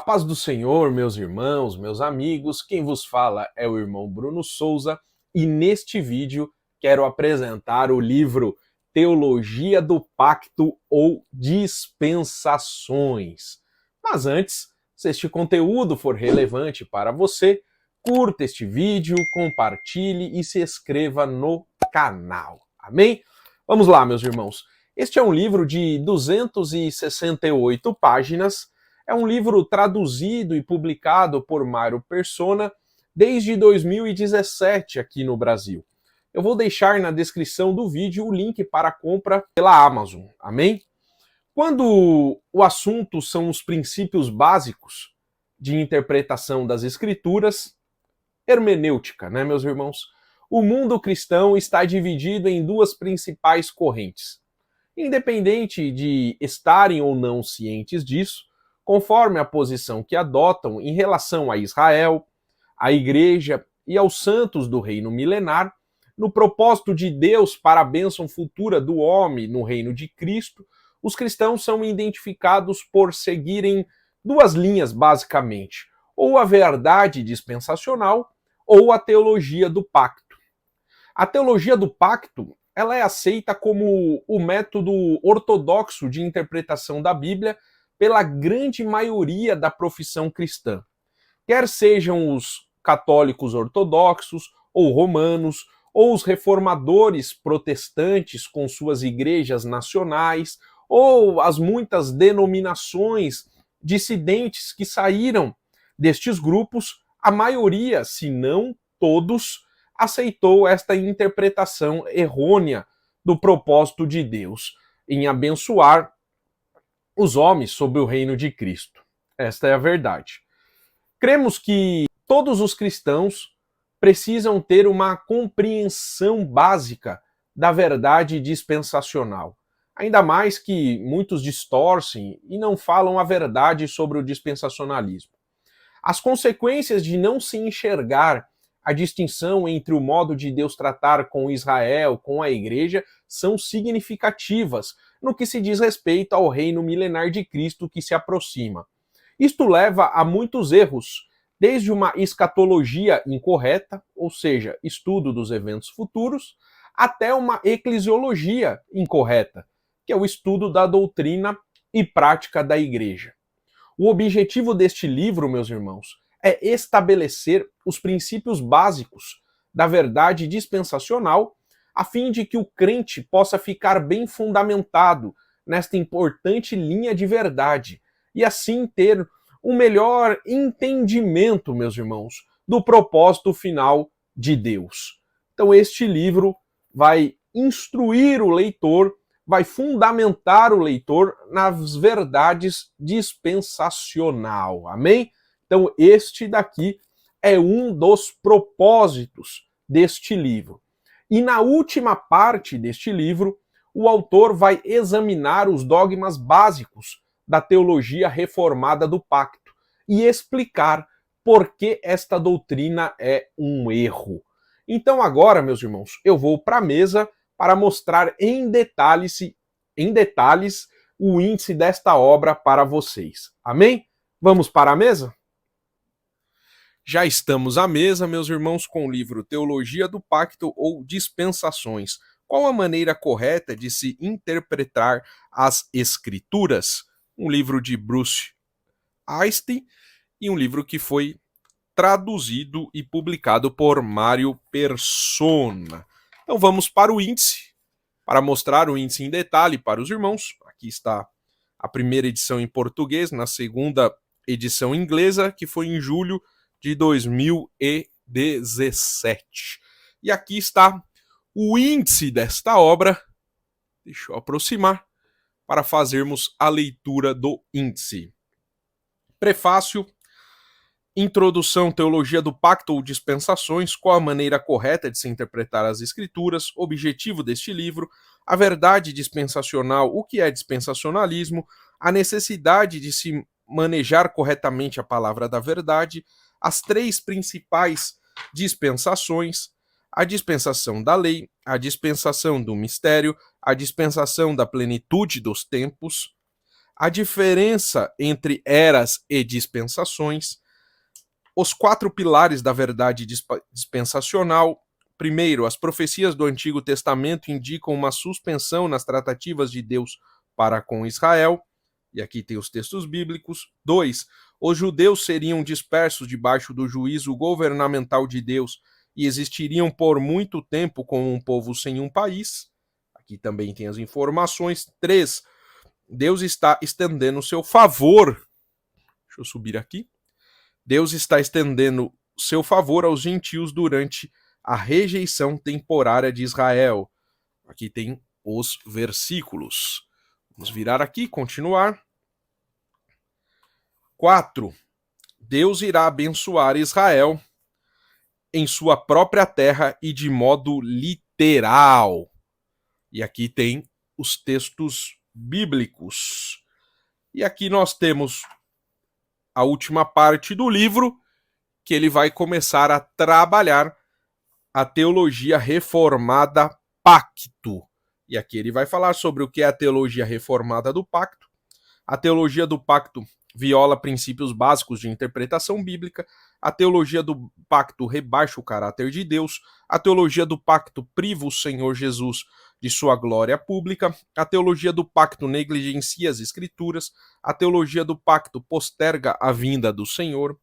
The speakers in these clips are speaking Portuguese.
paz do Senhor, meus irmãos, meus amigos, quem vos fala é o irmão Bruno Souza e neste vídeo quero apresentar o livro Teologia do Pacto ou Dispensações. Mas antes, se este conteúdo for relevante para você, curta este vídeo, compartilhe e se inscreva no canal. Amém? Vamos lá, meus irmãos. Este é um livro de 268 páginas. É um livro traduzido e publicado por Mário Persona desde 2017 aqui no Brasil. Eu vou deixar na descrição do vídeo o link para a compra pela Amazon. Amém? Quando o assunto são os princípios básicos de interpretação das Escrituras, hermenêutica, né, meus irmãos? O mundo cristão está dividido em duas principais correntes. Independente de estarem ou não cientes disso, conforme a posição que adotam em relação a Israel, à Igreja e aos santos do reino milenar, no propósito de Deus para a bênção futura do homem no reino de Cristo, os cristãos são identificados por seguirem duas linhas, basicamente, ou a verdade dispensacional ou a teologia do pacto. A teologia do pacto ela é aceita como o método ortodoxo de interpretação da Bíblia pela grande maioria da profissão cristã. Quer sejam os católicos ortodoxos, ou romanos, ou os reformadores protestantes com suas igrejas nacionais, ou as muitas denominações dissidentes que saíram destes grupos, a maioria, se não todos, aceitou esta interpretação errônea do propósito de Deus em abençoar os homens sob o reino de Cristo. Esta é a verdade. Cremos que todos os cristãos precisam ter uma compreensão básica da verdade dispensacional. Ainda mais que muitos distorcem e não falam a verdade sobre o dispensacionalismo. As consequências de não se enxergar a distinção entre o modo de Deus tratar com Israel, com a igreja, são significativas no que se diz respeito ao reino milenar de Cristo que se aproxima. Isto leva a muitos erros, desde uma escatologia incorreta, ou seja, estudo dos eventos futuros, até uma eclesiologia incorreta, que é o estudo da doutrina e prática da igreja. O objetivo deste livro, meus irmãos, é estabelecer os princípios básicos da verdade dispensacional, a fim de que o crente possa ficar bem fundamentado nesta importante linha de verdade e assim ter um melhor entendimento, meus irmãos, do propósito final de Deus. Então este livro vai instruir o leitor, vai fundamentar o leitor nas verdades dispensacional. Amém? Então, este daqui é um dos propósitos deste livro. E na última parte deste livro, o autor vai examinar os dogmas básicos da teologia reformada do pacto e explicar por que esta doutrina é um erro. Então, agora, meus irmãos, eu vou para a mesa para mostrar em detalhes o índice desta obra para vocês. Amém? Vamos para a mesa? Já estamos à mesa, meus irmãos, com o livro Teologia do Pacto ou Dispensações. Qual a maneira correta de se interpretar as Escrituras? Um livro de Bruce Einstein e um livro que foi traduzido e publicado por Mário Persona. Então vamos para o índice, para mostrar o índice em detalhe para os irmãos. Aqui está a primeira edição em português, na segunda edição inglesa, que foi em julho de 2017. E aqui está o índice desta obra. Deixa eu aproximar para fazermos a leitura do índice. Prefácio, introdução, teologia do pacto ou dispensações, qual a maneira correta de se interpretar as escrituras, objetivo deste livro, a verdade dispensacional, o que é dispensacionalismo, a necessidade de se manejar corretamente a palavra da verdade, as três principais dispensações, a dispensação da lei, a dispensação do mistério, a dispensação da plenitude dos tempos, a diferença entre eras e dispensações, os 4 pilares da verdade dispensacional. Primeiro, as profecias do Antigo Testamento indicam uma suspensão nas tratativas de Deus para com Israel, e aqui tem os textos bíblicos. 2, os judeus seriam dispersos debaixo do juízo governamental de Deus e existiriam por muito tempo como um povo sem um país. Aqui também tem as informações. 3, Deus está estendendo o seu favor. Deixa eu subir aqui. Deus está estendendo seu favor aos gentios durante a rejeição temporária de Israel. Aqui tem os versículos. Vamos virar aqui, continuar. 4. Deus irá abençoar Israel em sua própria terra e de modo literal. E aqui tem os textos bíblicos. E aqui nós temos a última parte do livro, que ele vai começar a trabalhar a teologia reformada pacto. E aqui ele vai falar sobre o que é a teologia reformada do pacto. A teologia do pacto viola princípios básicos de interpretação bíblica. A teologia do pacto rebaixa o caráter de Deus. A teologia do pacto priva o Senhor Jesus de sua glória pública. A teologia do pacto negligencia as escrituras. A teologia do pacto posterga a vinda do Senhor.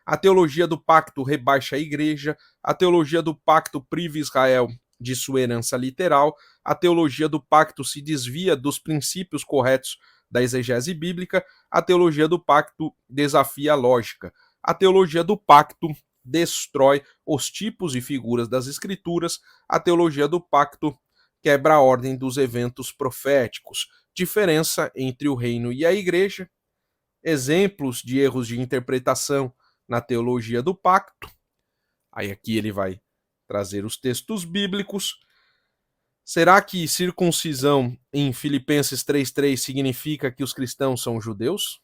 A teologia do pacto rebaixa a igreja. A teologia do pacto priva Israel de sua herança literal. A teologia do pacto se desvia dos princípios corretos da exegese bíblica. A teologia do pacto desafia a lógica. A teologia do pacto destrói os tipos e figuras das escrituras. A teologia do pacto quebra a ordem dos eventos proféticos. Diferença entre o reino e a igreja. Exemplos de erros de interpretação na teologia do pacto. Aí aqui ele vai trazer os textos bíblicos. Será que circuncisão em Filipenses 3:3 significa que os cristãos são judeus?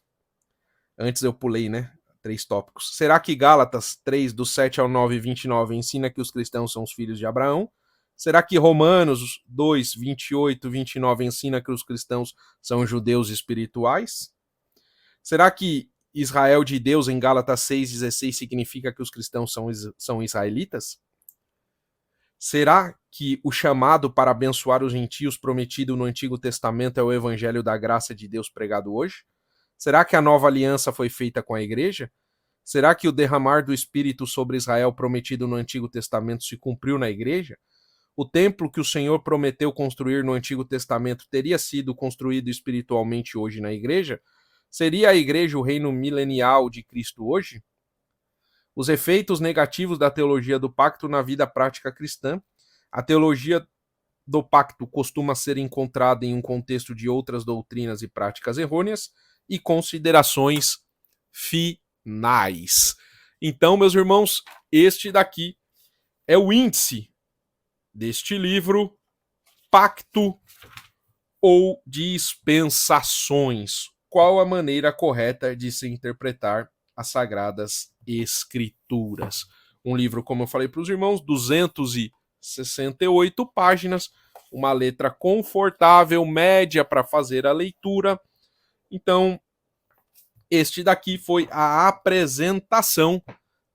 Antes eu pulei, né? 3 tópicos. Será que Gálatas 3, do 7 ao 9 e 29 ensina que os cristãos são os filhos de Abraão? Será que Romanos 2, 28 e 29 ensina que os cristãos são judeus espirituais? Será que Israel de Deus em Gálatas 6,16 significa que os cristãos são israelitas? Será que o chamado para abençoar os gentios prometido no Antigo Testamento é o evangelho da graça de Deus pregado hoje? Será que a nova aliança foi feita com a igreja? Será que o derramar do Espírito sobre Israel prometido no Antigo Testamento se cumpriu na igreja? O templo que o Senhor prometeu construir no Antigo Testamento teria sido construído espiritualmente hoje na igreja? Seria a igreja o reino milenial de Cristo hoje? Os efeitos negativos da teologia do pacto na vida prática cristã. A teologia do pacto costuma ser encontrada em um contexto de outras doutrinas e práticas errôneas. E considerações finais. Então, meus irmãos, este daqui é o índice deste livro, Pacto ou Dispensações. Qual a maneira correta de se interpretar as Sagradas Escrituras? Um livro, como eu falei para os irmãos, 268 páginas, uma letra confortável, média para fazer a leitura. Então, este daqui foi a apresentação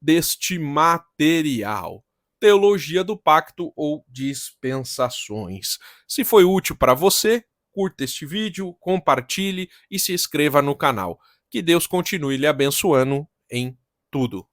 deste material. Teologia do Pacto ou Dispensações. Se foi útil para você, curta este vídeo, compartilhe e se inscreva no canal. Que Deus continue lhe abençoando em tudo.